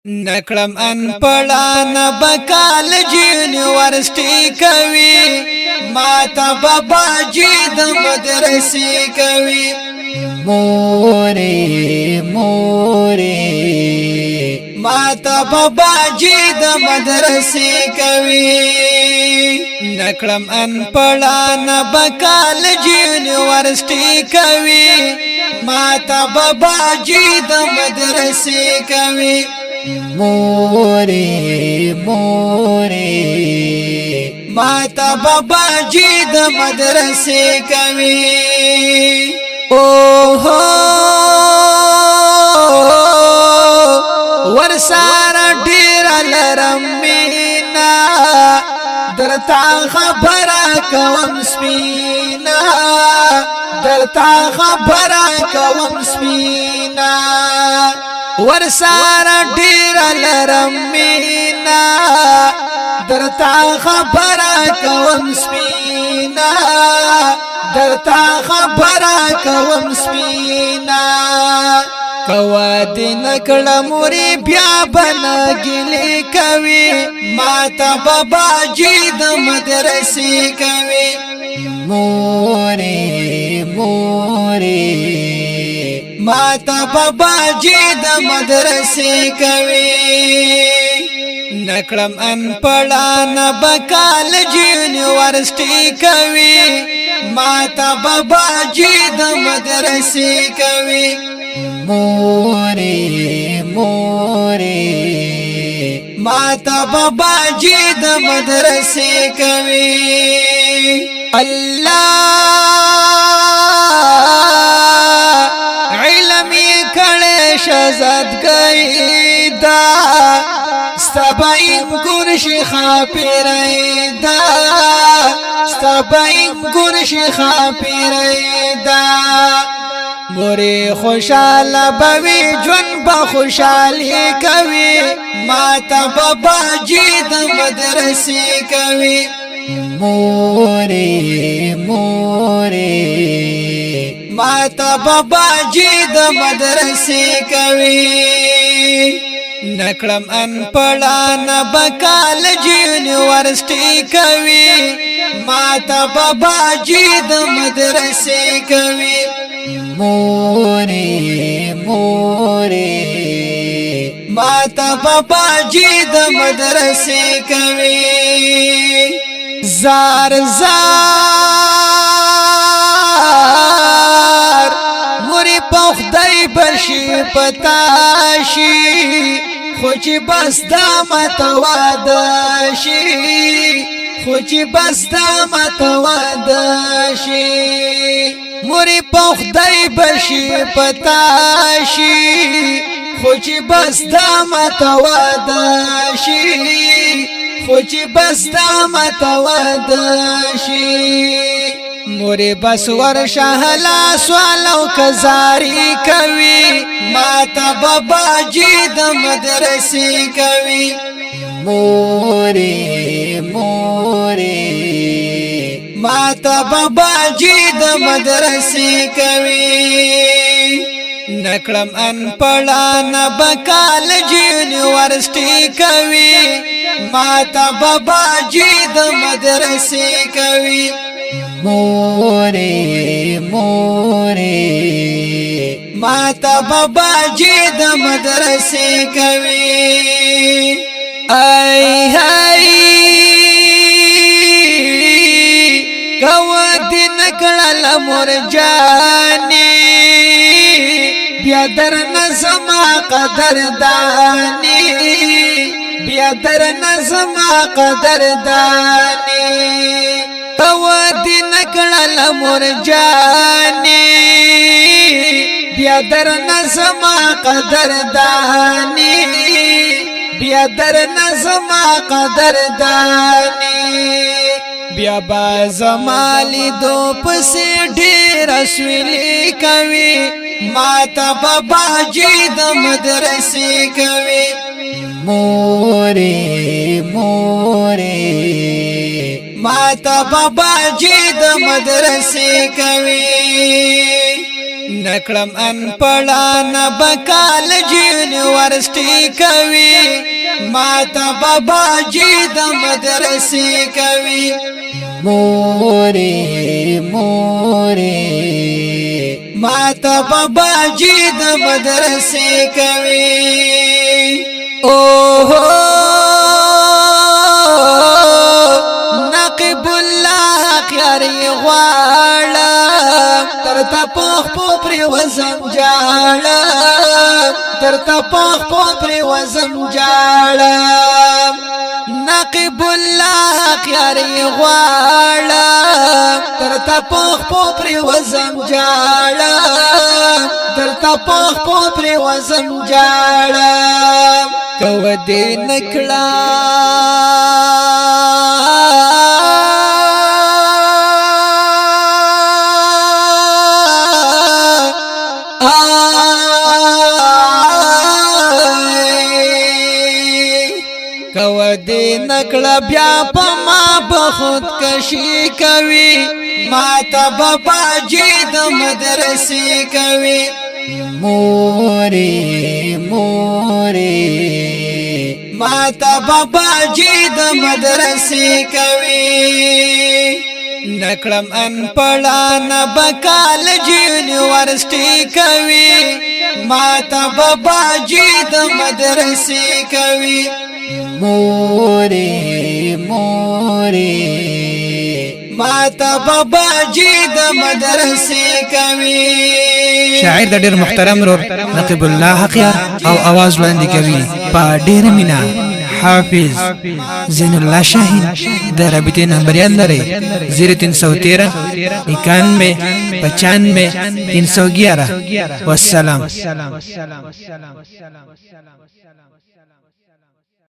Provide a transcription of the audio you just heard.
نکړم ان پړان بکال یونیورسيټي کوي ما ته بابا جی د مدرسې کوي مورې ما ته بابا جی د مدرسې کوي نکړم ان پړان بکال یونیورسيټي کوي ما ته بابا جی د مدرسې کوي مورې ما ته بابا جی د مدرسې کوي اوه ورسار ډیر لرم مینا درتا خبره کوم سپینا درتا خبره کوم سپینا ورسار ډیر لرم مینا درتا خبره کوم سپینا درتا خبره کوم سپینا کوا دین کړه موري بیا بنګلی کوي ما ته بابا جی د مدرسې کوي مورې ما ته بابا جی د مدرسې کوي نکړم ان پړان بکال یونیورسيټي کوي ما ته بابا جی د مدرسې کوي مورې ما ته بابا جی د مدرسې کوي الله علمي کړه شزاد گئیدا ستباین ګورشي خاپیرایدا ستباین ګورشي خاپیرایدا مورې خوشاله بوي جون به خوشالي کوي ما ته بابا جی د مدرسې کوي مورې ما ته بابا جی د مدرسې کوي نکړم ان پړان بکال یونیورسيټي کوي ما ته بابا جی د مدرسې کوي مورې ما ته بابا جی د مدرسې کوي زار موري په خدای بشي پتاشي خو چې بس دا متوادشي خو چې بس دا متوادشي موري په خدای بشي پتاشي خو چې بس دا متوادشي خو چې بس دا متوادشي موري بس ورشهلا سوالو کزاری کوي ما ته بابا جی د مدرسې کوي مورې ما ته بابا جی د مدرسې کوي نکړم ان پړان بکال یونیورسيټي کوي ما ته بابا جی د مدرسې کوي مورې ما ته بابا جی د مدرسې کوي ای کوا دین کړل مور جاني بیا در نظم قدردانی بیا در نظم قدردانی کوا دین کړل مور جاني بیا در نظم قدردانی بیا در نظم قدردانی بیا با زمالی دو پسی ډیر سویلی کوي ما ته بابا جی د مدرسې کوي مورې ما ته بابا جی د مدرسې کوي نکړم ان پړان بکالج یونیورسيټي کوي ماته بابا جی د مدرسې کوي مورې مورې ماته بابا جی د مدرسې کوي اوه نقب الله خياري غواړه ترته پخ پر وزم جاړه ترته پخ پر وزم جاړه نقب الله خياري غواړه ترته پخ پر وزم جاړه ترته پخ پر وزم جاړه کو دې نکړه کو دې نکړه بیا په ما بخود کشي کوي ماته بابا جی د مدرسې کوي مورې مورې ماته بابا جی د مدرسې کوي نکړم ان پړان بکالج یونیورسيټي کوي ماته بابا جی د مدرسې کوي مورې مورې ماته بابا جی د مدرسې کوي شاعر د ډېر محترم رور نقیب الله حقیار او आवाज وړاندې کوي په ډېر مینا حافظ زین الله شاهین د رابطې نمبر یې لري 0313 91 95 311 والسلام